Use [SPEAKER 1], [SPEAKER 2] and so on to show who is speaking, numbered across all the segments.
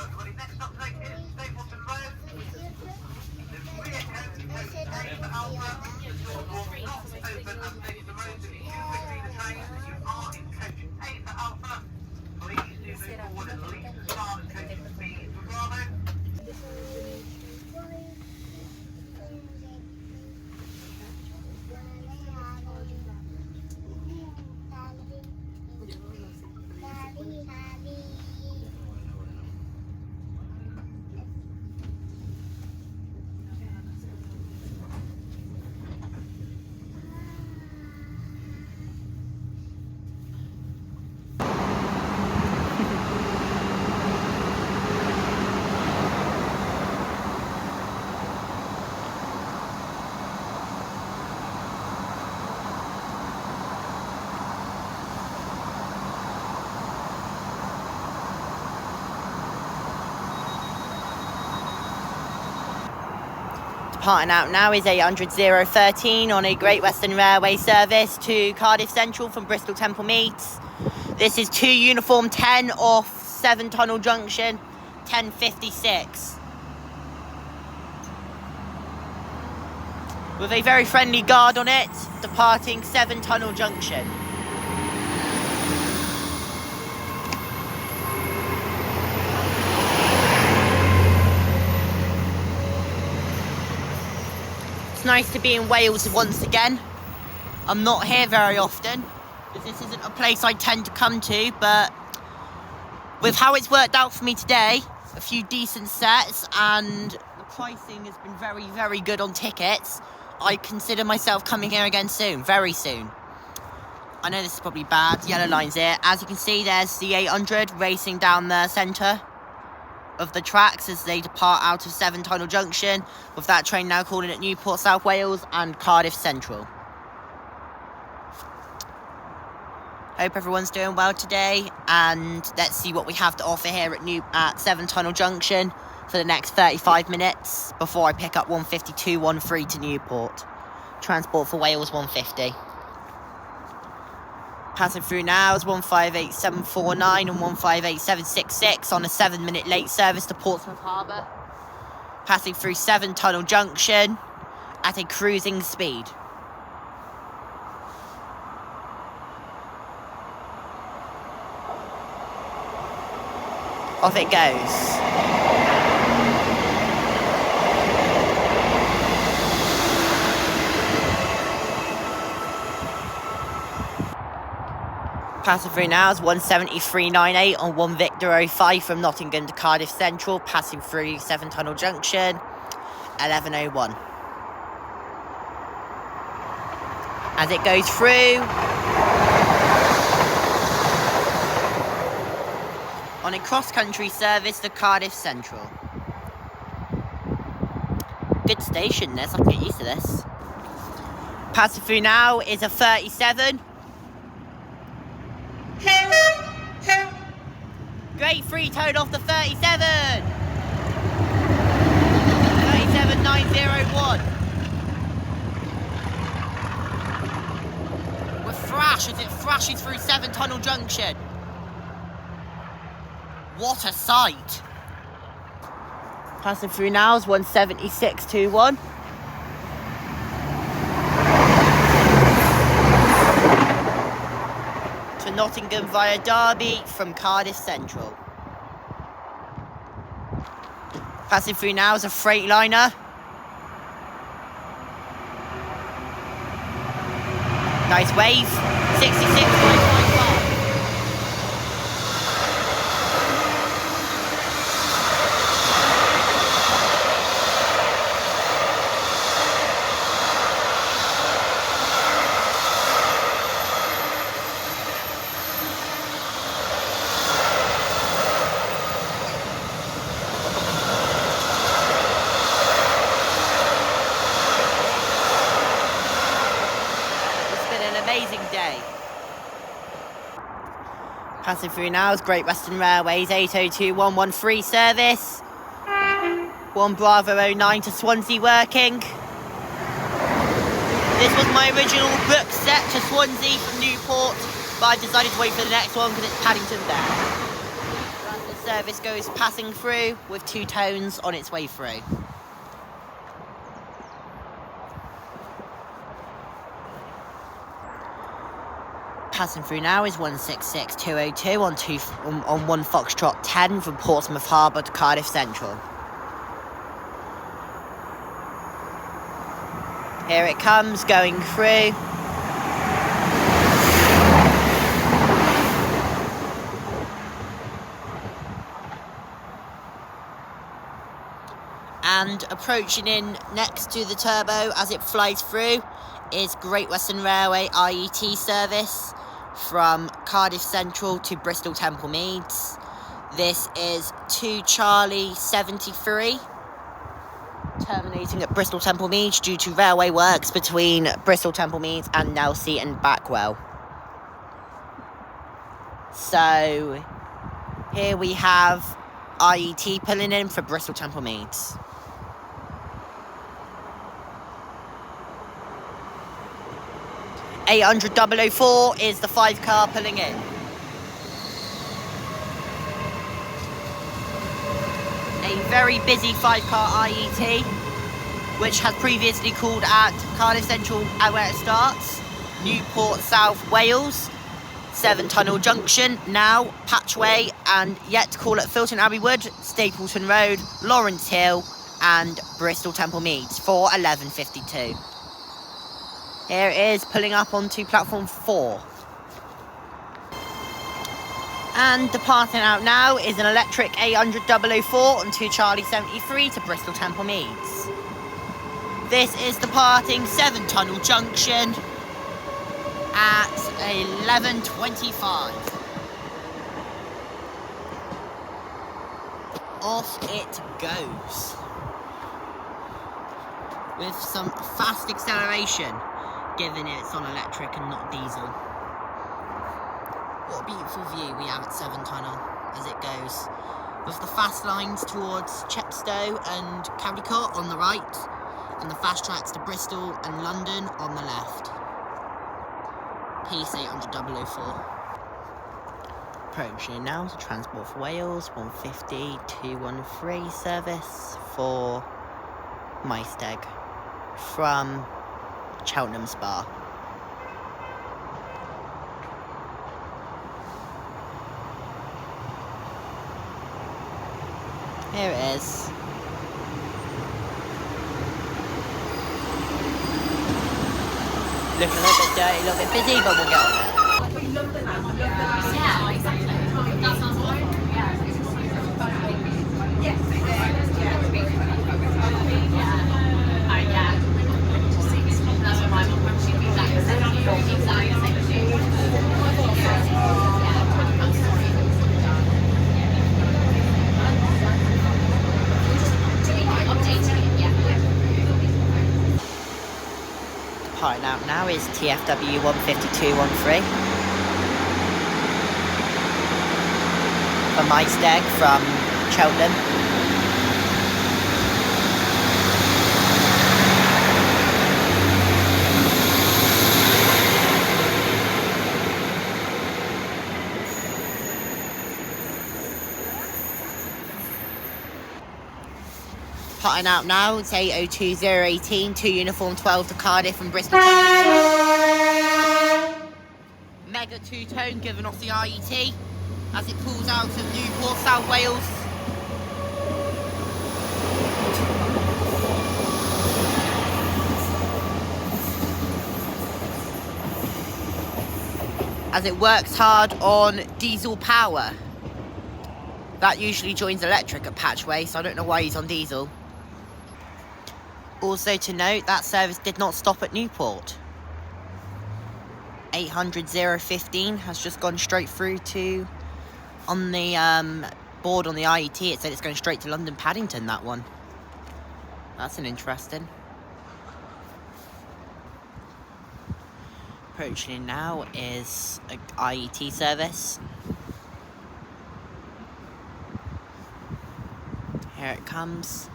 [SPEAKER 1] everybody, next up today is Stapleton Road. The rear end is for Alpha. The door will not open at Stapleton Road. If you between the trains and you are in coach 8 for Alpha, please do move forward at least as far as coach B for Bravo.
[SPEAKER 2] Departing out now is 800-013 on a Great Western Railway service to Cardiff Central from Bristol Temple Meads. This is 2 Uniform 10 off 7 Tunnel Junction, 10:56. With a very friendly guard on it, departing 7 Tunnel Junction. It's nice to be in Wales once again. I'm not here very often, because this isn't a place I tend to come to, but with how it's worked out for me today, a few decent sets, and the pricing has been very, very good on tickets, I consider myself coming here again soon, very soon. I know this is probably bad, yellow line's here. As you can see, there's the 800 racing down the centre of the tracks as they depart out of 7 Tunnel Junction, with that train now calling at Newport, South Wales and Cardiff Central. Hope everyone's doing well today, and let's see what we have to offer here at 7 Tunnel Junction for the next 35 minutes before I pick up 15213 to Newport. Transport for Wales 150. Passing through now is 158749 and 158766 on a 7-minute late service to Portsmouth Harbour. Passing through 7 Tunnel Junction at a cruising speed. Off it goes. Passing through now is 17398 on 1 Victor 05 from Nottingham to Cardiff Central. Passing through 7 Tunnel Junction, 1101. As it goes through, on a cross-country service to Cardiff Central. Good station this, I can get used to this. Passing through now is a 37. Great free tone off the 37. 37901. With thrash as it thrashes through 7 Tunnel Junction. What a sight. Passing through now is 17621. To Nottingham via Derby from Cardiff Central. Passing through now is a Freightliner. Nice wave. 66.55. Amazing day. Passing through now is Great Western Railways 802113 service. 1 Bravo 09 to Swansea working. This was my original book set to Swansea from Newport, but I decided to wait for the next one because it's Paddington there. As the service goes passing through with 2 tones on its way through. Passing through now is 166202 on 1 Foxtrot 10 from Portsmouth Harbour to Cardiff Central. Here it comes, going through. And approaching in next to the turbo as it flies through is Great Western Railway IET service from Cardiff Central to Bristol Temple Meads. This is 2 Charlie 73, terminating at Bristol Temple Meads due to railway works between Bristol Temple Meads and Nelsey and Backwell. So here we have IET pulling in for Bristol Temple Meads. $800,004 is the 5 car pulling in. A very busy 5 car IET, which has previously called at Cardiff Central where it starts, Newport South Wales, 7 Tunnel Junction, now Patchway, and yet to call at Filton Abbey Wood, Stapleton Road, Lawrence Hill, and Bristol Temple Meads for 11:52. Here it is pulling up onto platform 4. And departing out now is an electric $800,004 on 2 Charlie 73 to Bristol Temple Meads. This is departing 7 Tunnel Junction at 11:25. Off it goes. With some fast acceleration, given it's on electric and not diesel. What a beautiful view we have at 7 Tunnel as it goes. With the fast lines towards Chepstow and Caldicot on the right, and the fast tracks to Bristol and London on the left. Peace 800,004. Approaching now to Transport for Wales, 150-213 service for Maesteg from Cheltenham Spa. Here it is. Looking a little bit dirty, a little bit busy, but we'll get on it.
[SPEAKER 3] Yeah, exactly. That sounds awful. Yes, that's what my mum she be like
[SPEAKER 2] Departing out now is TFW 15213 for Maesteg from Cheltenham. Departing out now, it's 802018, 2 Uniform 12 to Cardiff from Bristol. Mega 2-tone given off the IET as it pulls out of Newport, South Wales. As it works hard on diesel power. That usually joins electric at Patchway, so I don't know why he's on diesel. Also to note, that service did not stop at Newport. 800,015 has just gone straight through to, on the board on the IET, it said it's going straight to London Paddington, that one. That's an interesting. Approaching in now is an IET service. Here it comes.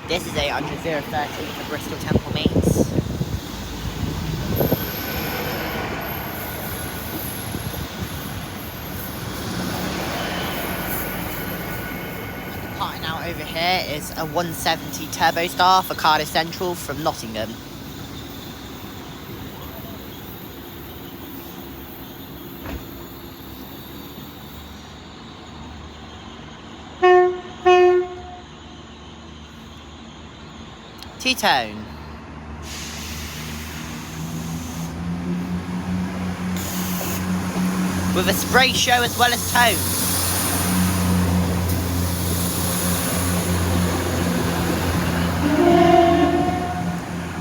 [SPEAKER 2] This is 800 013 for Bristol Temple meets. Parting out over here is a 170 Turbo Star for Cardiff Central from Nottingham. Two-tone. With a spray show as well as tone.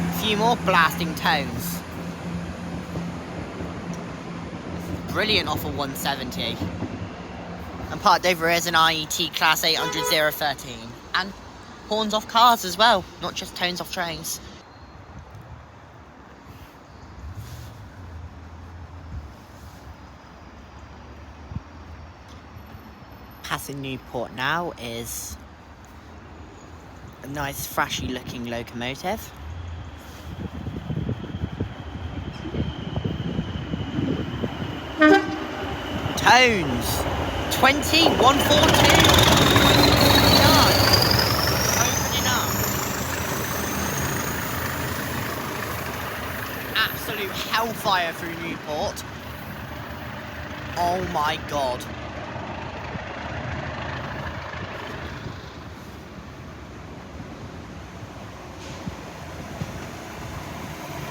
[SPEAKER 2] A few more blasting tones. Brilliant off a 170. And parked over here is an IET Class 800 013. And horns off cars as well, not just tones off trains. Passing Newport now is a nice thrashy looking locomotive. Tones 20142. Absolute hellfire through Newport. Oh my god.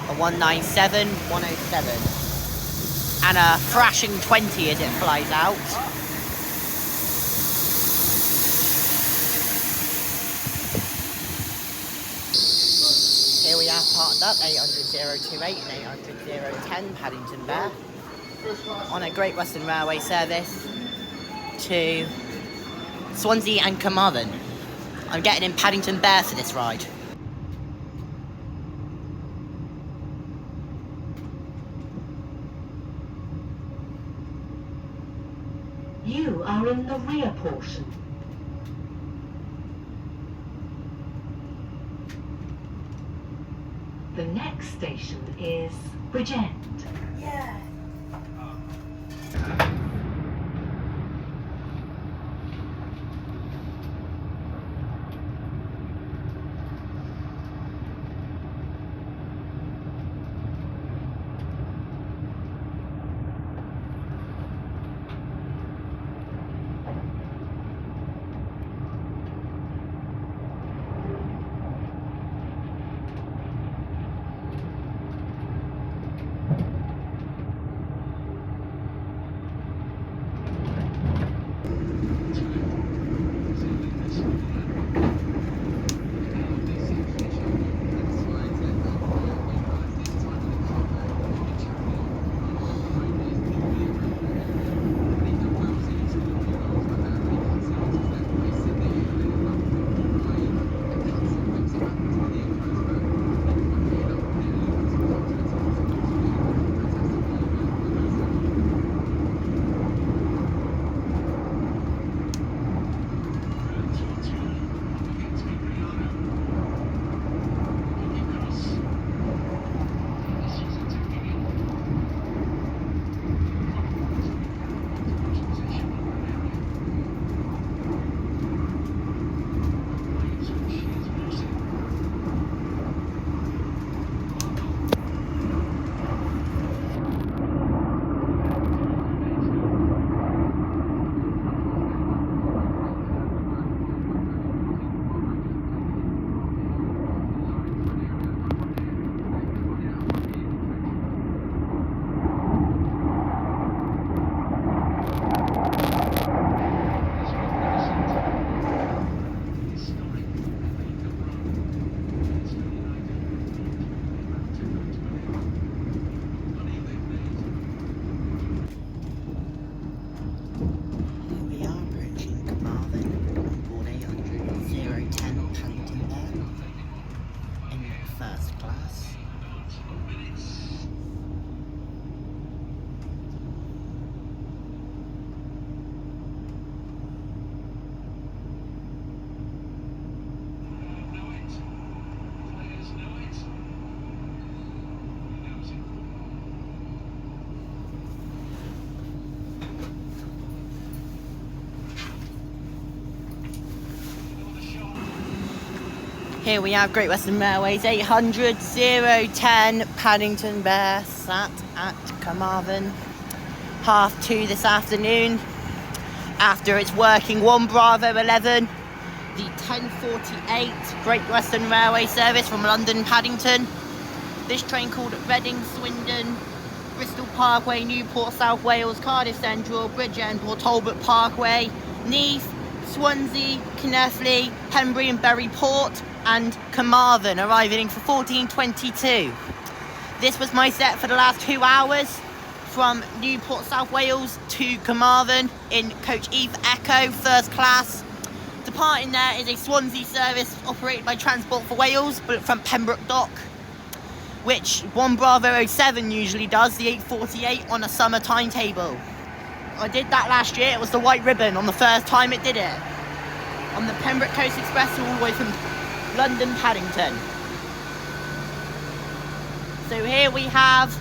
[SPEAKER 2] A 197, 107. And a thrashing 20 as it flies out. Here we have parked up 800 028 and 800 010 Paddington Bear on a Great Western Railway service to Swansea and Carmarthen. I'm getting in Paddington Bear for this ride.
[SPEAKER 4] You are in the rear portion. The next station is Bridgend.
[SPEAKER 3] Yeah.
[SPEAKER 2] Here we have Great Western Railway's 800 010 Paddington Bear sat at Carmarthen, 2:30 this afternoon. After its working 1 Bravo 11, the 10:48 Great Western Railway service from London Paddington. This train called Reading, Swindon, Bristol Parkway, Newport, South Wales, Cardiff Central, Bridgend, Port Talbot Parkway, Neath, Swansea, Kneffley, Pembury and Bury Port, and Carmarthen, arriving for 14:22. This was my set for the last 2 hours, from Newport, South Wales to Carmarthen in Coach Eve Echo, first class. Departing there is a Swansea service operated by Transport for Wales, but from Pembroke Dock, which 1 Bravo 07 usually does, the 8:48 on a summer timetable. I did that last year. It was the white ribbon on the first time it did it. On the Pembroke Coast Express all the way from London Paddington. So here we have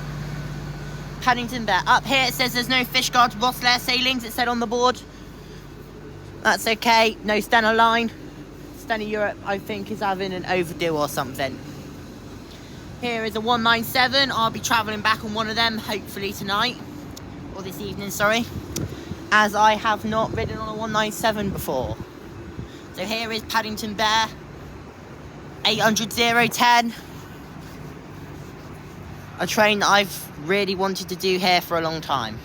[SPEAKER 2] Paddington Bear. Up here it says there's no Fishguard Rosslare sailings, it said on the board. That's okay, no Stena Line. Stena Europe, I think, is having an overdue or something. Here is a 197. I'll be travelling back on one of them, hopefully tonight. Or this evening, sorry. As I have not ridden on a 197 before. So here is Paddington Bear. 800 010. A train that I've really wanted to do here for a long time.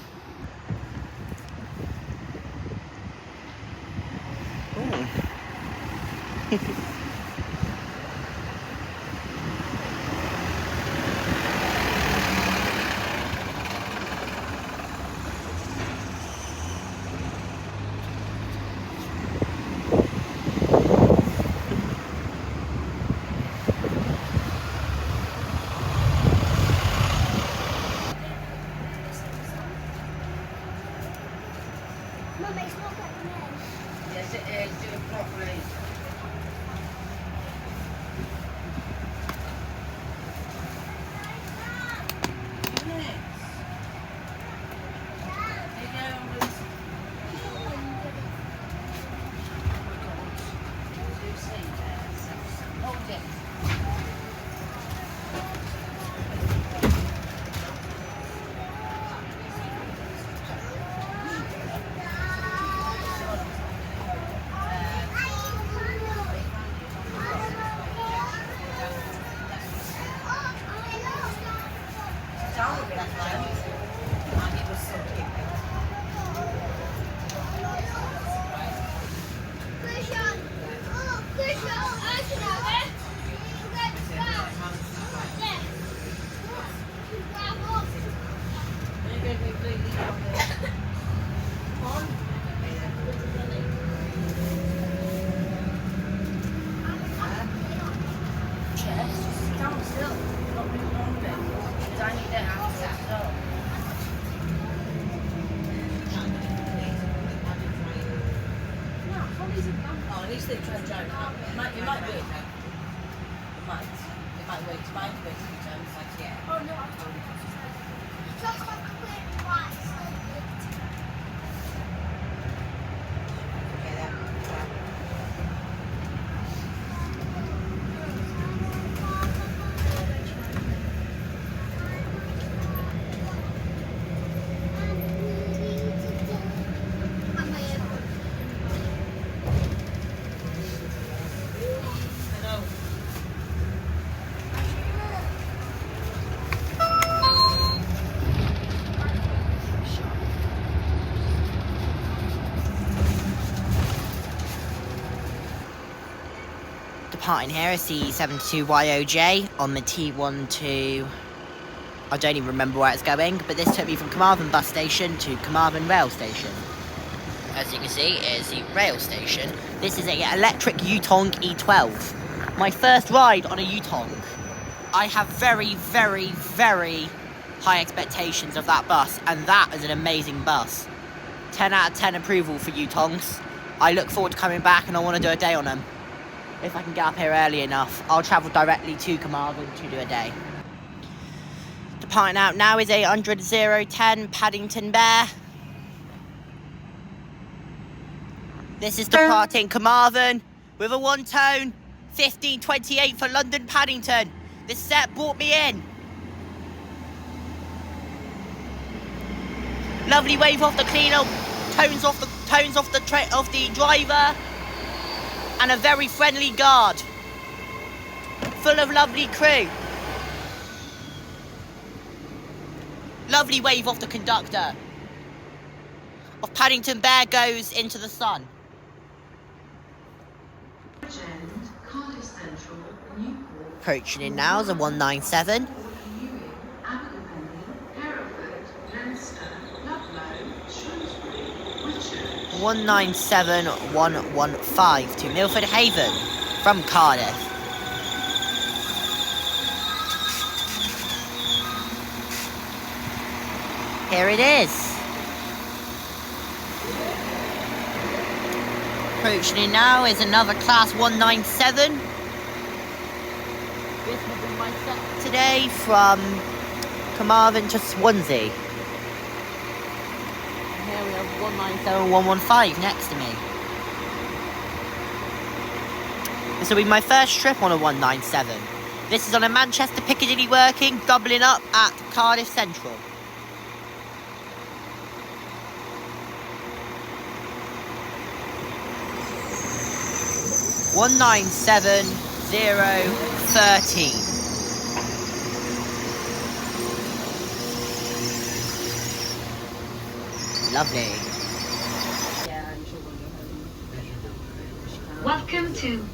[SPEAKER 1] Mummy, it's not getting in.
[SPEAKER 2] Yes, it is. Do it properly.
[SPEAKER 3] At least they try and drive it up. It might work. It might work. It might work sometimes. Like, yeah.
[SPEAKER 1] Oh no, I've told you. Just like a clear white.
[SPEAKER 2] Departing here is the 72YOJ on the T12. I don't even remember where it's going, but this took me from Carmarthen bus station to Carmarthen rail station. As you can see, it is the rail station. This is an electric Yutong E12. My first ride on a Yutong. I have very, very, very high expectations of that bus, and that is an amazing bus. 10 out of 10 approval for Yutongs. I look forward to coming back, and I want to do a day on them. If I can get up here early enough, I'll travel directly to Carmarthen to do a day. Departing out now is 800 010 Paddington Bear. This is departing Carmarthen with a one-tone 15:28 for London Paddington. This set brought me in. Lovely wave off the cleaner, tones off the driver, and a very friendly guard, full of lovely crew. Lovely wave off the conductor. Off Paddington Bear goes into the sun. Approaching in now is a 197. 197-115 to Milford Haven from Cardiff. Here it is. Approaching in now is another Class 197. This will be my set today from Carmarthen to Swansea. And here we have 197-115 next to me. This will be my first trip on a 197. This is on a Manchester Piccadilly working, doubling up at Cardiff Central. (197-013). Lovely.
[SPEAKER 3] Yeah, I'm sure we'll go home.
[SPEAKER 4] Welcome to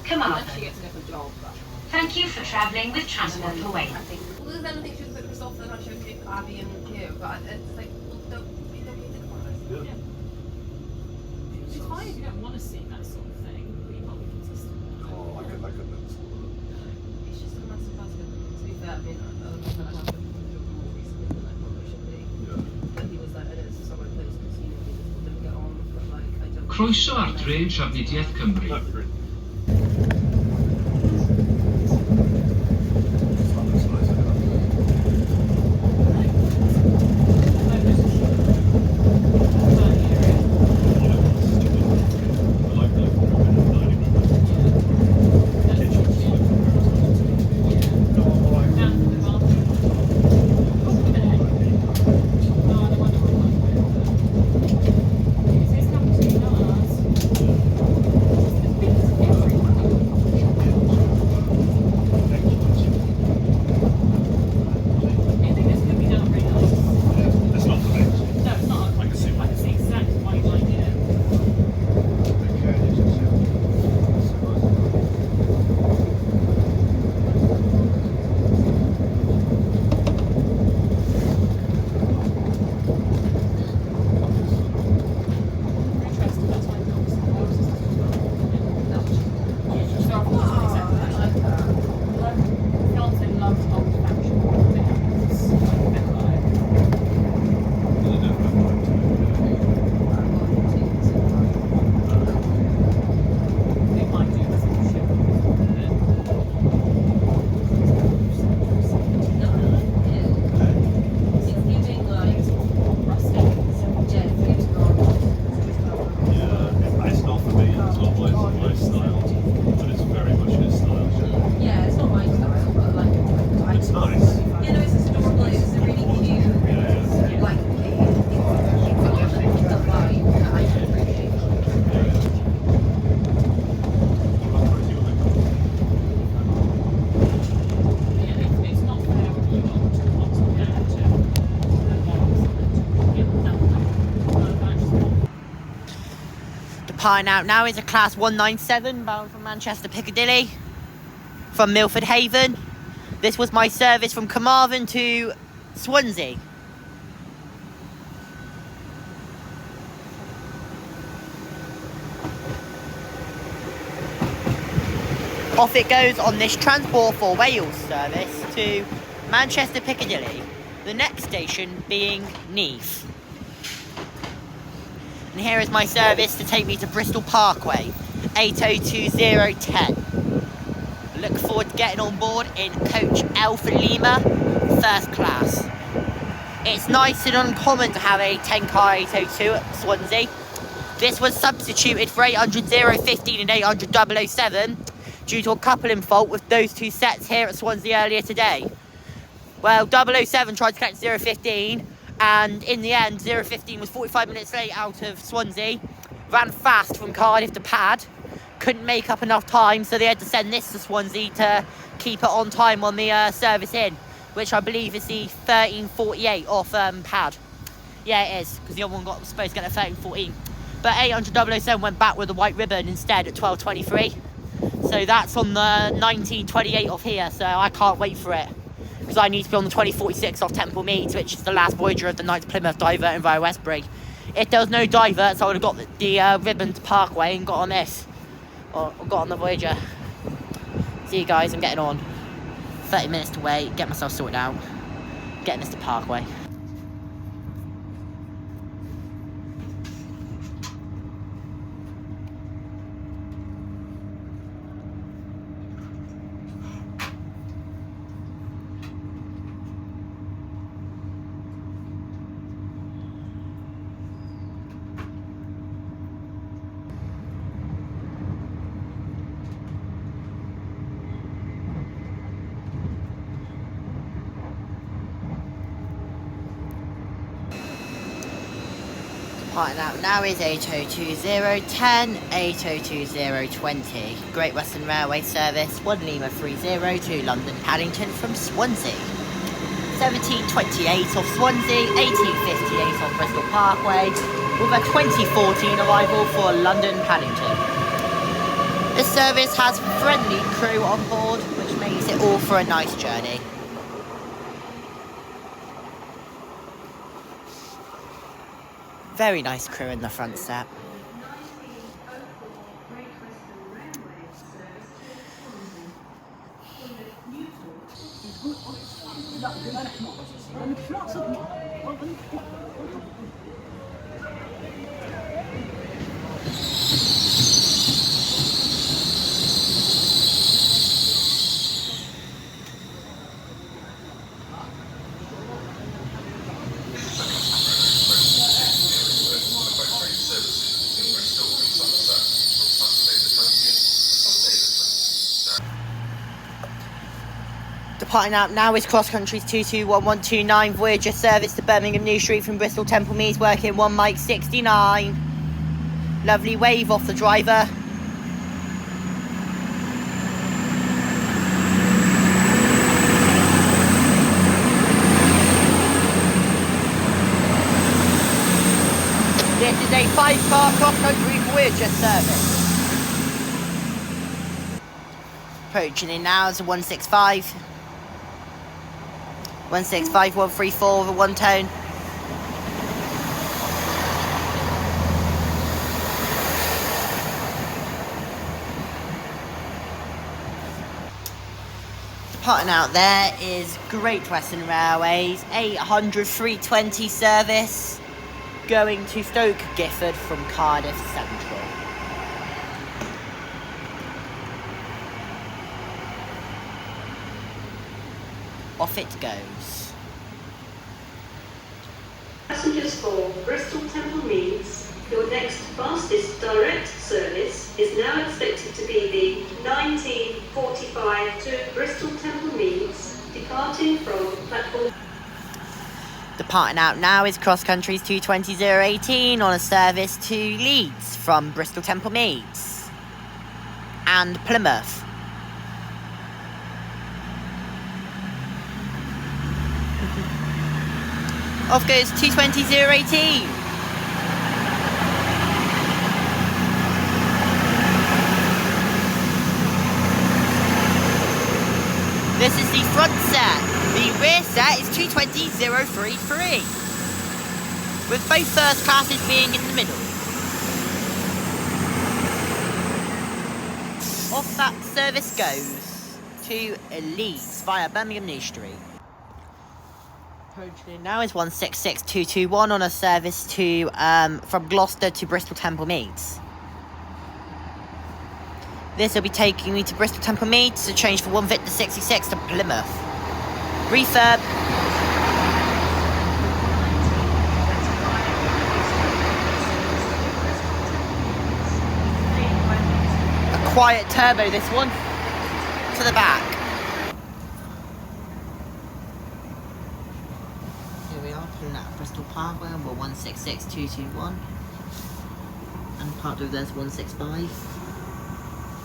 [SPEAKER 4] Carmarthen.
[SPEAKER 3] She gets a different job, but
[SPEAKER 4] Thank you for travelling with Transport for Wales.
[SPEAKER 3] I think.
[SPEAKER 5] Well, there's anything she was put herself and I showed Abby and you, but it's like, well, don't be thinking about it.
[SPEAKER 6] Yeah.
[SPEAKER 5] She's fine if you don't want to see that sort of thing, but you've got to be consistent.
[SPEAKER 6] Oh, I could never sort of.
[SPEAKER 5] It's just a massive basket. To be fair, I mean, I have been more recently than I probably should be.
[SPEAKER 6] Yeah.
[SPEAKER 5] But he was like, it's somewhere close because, you know, we just didn't get on, but like, I don't...
[SPEAKER 7] Croeso ar dre trafnidiaeth Cymru.
[SPEAKER 6] That'd be great.
[SPEAKER 2] Departing out now is a Class 197 bound from Manchester Piccadilly from Milford Haven. This was my service from Carmarthen to Swansea. Off it goes on this Transport for Wales service to Manchester Piccadilly, the next station being Neath. And here is my service to take me to Bristol Parkway, 802010. Look forward to getting on board in coach Alpha Lima, first class. It's nice and uncommon to have a 10-car 802 at Swansea. This was substituted for 800-015 and 800-007 due to a coupling fault with those two sets here at Swansea earlier today. Well, 007 tried to collect 015, and in the end, 015 was 45 minutes late out of Swansea, ran fast from Cardiff to Pad, couldn't make up enough time, so they had to send this to Swansea to keep it on time on the service in, which I believe is the 13:48 off Pad. Yeah, it is, because the other one was supposed to get a 13:14. But 800-007 went back with a white ribbon instead at 12:23. So that's on the 19:28 off here, so I can't wait for it. Because I need to be on the 20:46 off Temple Meads, which is the last Voyager of the night to Plymouth, diverting via Westbury. If there was no divert, so I would have got the ribbon to Parkway and got on this. Or got on the Voyager. See you guys, I'm getting on. 30 minutes to wait, get myself sorted out. Getting this to Parkway. Departing out now is 802.010, 802.020. Great Western Railway service, 1 Lima 30 to London Paddington from Swansea. 17:28 off Swansea, 18:58 off Bristol Parkway, with a 2014 arrival for London Paddington. This service has friendly crew on board, which makes it all for a nice journey. Very nice crew in the front set. Departing out now is Cross Country's 221129 Voyager service to Birmingham New Street from Bristol Temple Meads, working 1 Mike 69. Lovely wave off the driver. This is a 5-car Cross Country Voyager service. Approaching in now is a 165. 165134 with a 1-tone. Departing out there is Great Western Railways 800-320 service going to Stoke Gifford from Cardiff Central. Off it goes.
[SPEAKER 8] Passengers for Bristol Temple Meads, your next fastest direct service is now expected to be the 19:45 to Bristol Temple Meads, departing from platform.
[SPEAKER 2] Departing out now is Cross Country's 220018 on a service to Leeds from Bristol Temple Meads and Plymouth. Off goes 220018. This is the front set. The rear set is 220033. With both first classes being in the middle. Off that service goes to Leeds via Birmingham New Street. Approaching now is 166221 on a service to from Gloucester to Bristol Temple Meads. This will be taking me to Bristol Temple Meads to change for 1 Victor 66 to Plymouth. Refurb. quiet turbo, this one. To the back. Here we are, pulling out of Bristol Parkway, we're 166221. And part of there's 165.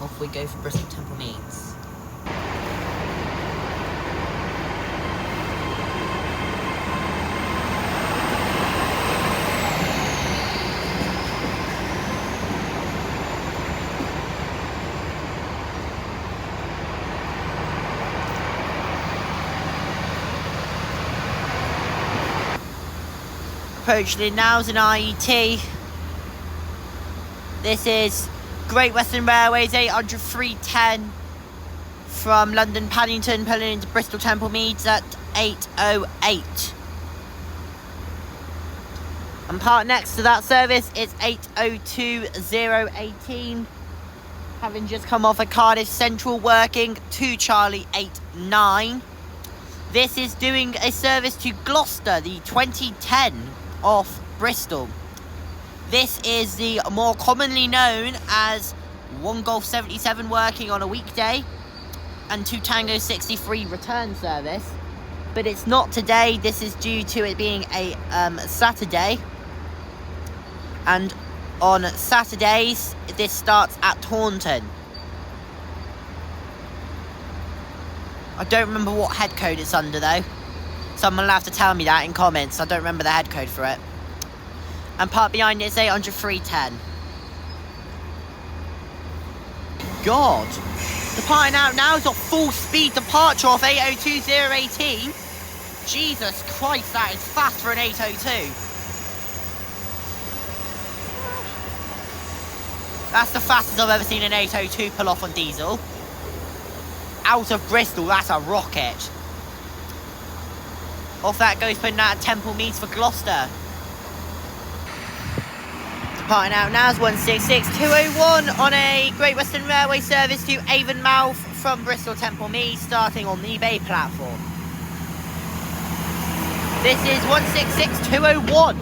[SPEAKER 2] Off we go for Bristol Temple Meads. Approaching now is an IET. This is Great Western Railways 80310 from London Paddington pulling into Bristol Temple Meads at 8:08. And part next to that service is 8:02:018, having just come off a Cardiff Central working to Charlie 89. This is doing a service to Gloucester, the 2010 off Bristol. This is the more commonly known as 1 Golf 77 working on a weekday and 2 Tango 63 return service. But it's not today, this is due to it being a Saturday. And on Saturdays, this starts at Taunton. I don't remember what head code it's under though. Someone will have to tell me that in comments. I don't remember the head code for it. And part behind it is 80310. God. Departing out now is a full speed departure off 8:02:018. Jesus Christ, that is fast for an 8:02. That's the fastest I've ever seen an 8:02 pull off on diesel. Out of Bristol, that's a rocket. Off that goes putting out Temple Meads for Gloucester. Departing out now is 166201 on a Great Western Railway service to Avonmouth from Bristol Temple Meads, starting on the Bay platform. This is 166201.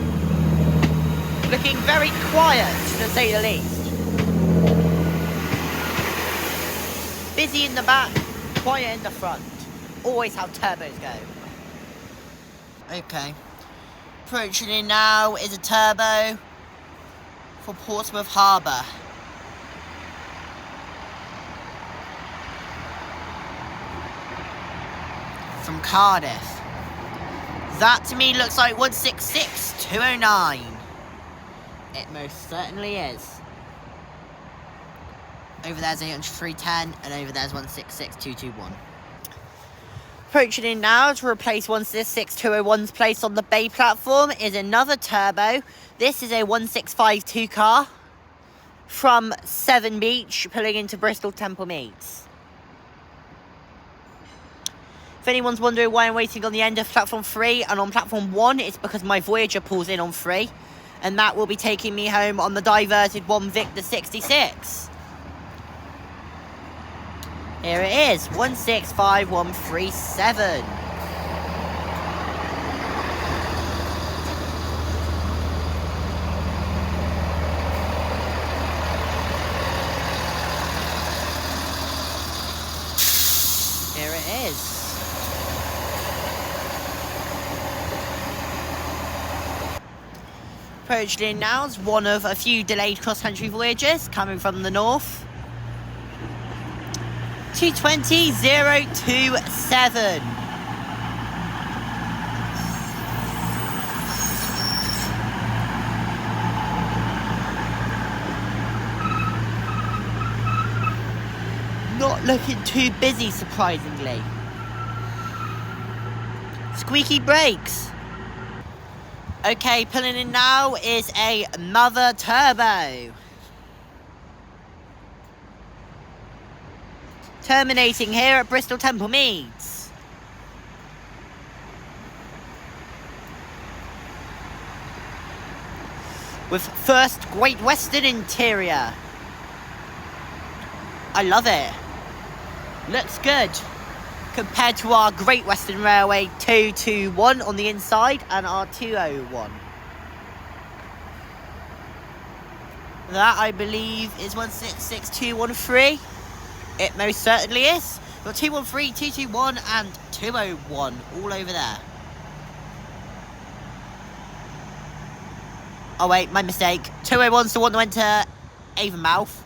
[SPEAKER 2] Looking very quiet, to say the least. Busy in the back, quiet in the front. Always how turbos go. Okay. Approaching in now is a turbo for Portsmouth Harbour. From Cardiff. That to me looks like 166209. It most certainly is. Over there's 80310 and over there's 166221. Approaching in now to replace 166201's place on the Bay platform is another turbo. This is a 1652 car from Severn Beach pulling into Bristol Temple Meads. If anyone's wondering why I'm waiting on the end of platform 3 and on platform 1, it's because my Voyager pulls in on 3, and that will be taking me home on the diverted 1 Victor 66. Here it is, 165137. Here it is. Approached in now is one of a few delayed cross-country voyages coming from the north. 220027. Not looking too busy, surprisingly. Squeaky brakes. Okay, pulling in now is another turbo. Terminating here at Bristol Temple Meads. With first Great Western interior. I love it. Looks good. Compared to our Great Western Railway 221 on the inside and our 201. That, I believe, is 166213. It most certainly is. Got 213, 221, and 201 all over there. Oh wait, my mistake. 201's the one that went to Avonmouth.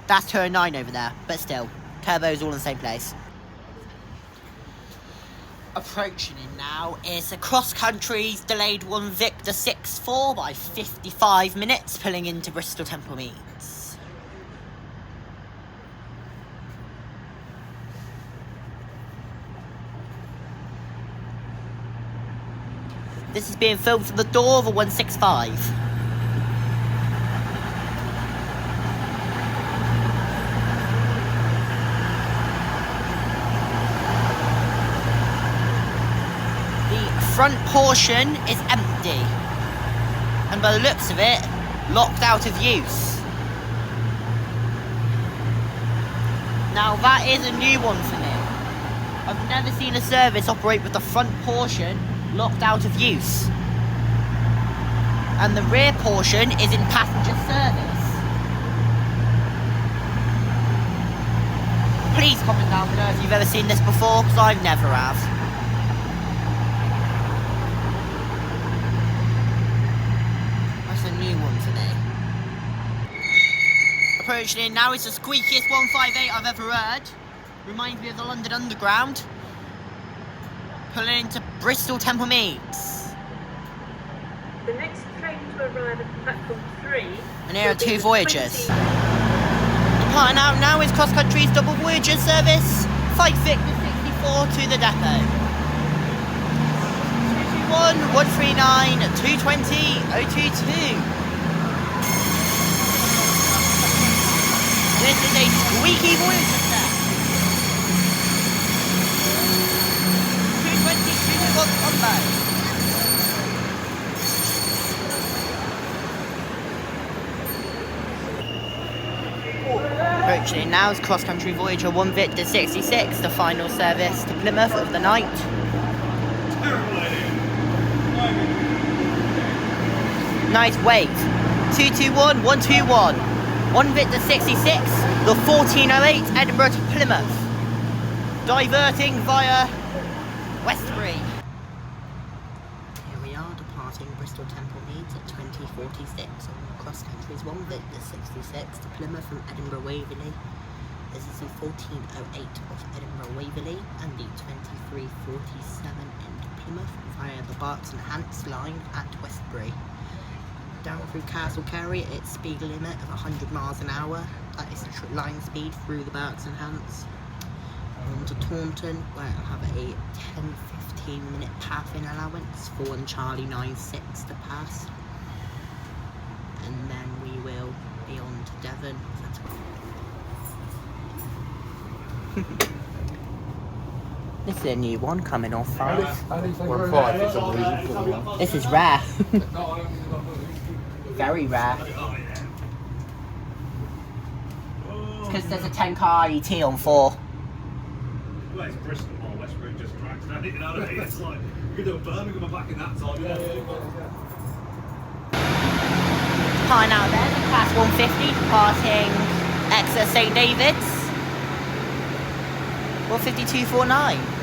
[SPEAKER 2] That's 209 over there, but still, turbo's all in the same place. Approaching it now is the cross country's delayed one Victor 6-4 by 55 minutes, pulling into Bristol Temple Meads. This is being filmed from the door of a 165. Front portion is empty, and by the looks of it, locked out of use. Now that is a new one for me. I've never seen a service operate with the front portion locked out of use, and the rear portion is in passenger service. Please comment down below if you've ever seen this before, because I never have. Approaching in now is the squeakiest 158 I've ever heard. Reminds me of the London Underground. Pulling into Bristol Temple Meads.
[SPEAKER 8] The next train to arrive at platform 3.
[SPEAKER 2] And here are two Voyagers. Departing out now is Cross Country's double Voyager service. 5 Victor 64 to the depot. 221, 139, 220, 022. This is a squeaky Voyager set. 220, 221 combo. Approaching now is Cross Country Voyager 1 Victor 66, the final service to Plymouth of the night. Nice wave. 221, 121. 1 Victor 66, the 1408 Edinburgh to Plymouth. Diverting via Westbury. Here we are, departing Bristol Temple Meads at 2046 on Cross Country's 1 Victor 66 to Plymouth from Edinburgh Waverley. This is the 1408 of Edinburgh Waverley and the 2347 into Plymouth via the Berks and Hants line at Westbury. Down through Castle Carey, its speed limit of 100 miles an hour. That is the line speed through the Berks and Hants. On to Taunton, where it'll have a 10-15 minute pathing allowance, 4 and Charlie 96 to pass. And then we will be on to Devon. This is a new one coming off 5.
[SPEAKER 6] 1 5 for some reason.
[SPEAKER 2] This is rare. Very rare. Because there's a 10 car IET on 4.
[SPEAKER 9] Well, it's Bristol or Westbury just drags that, you know what I mean? It's like, you could do a Birmingham back in that time, yeah.
[SPEAKER 2] Departing out there, the Class 150, departing Exeter St David's. 152.49.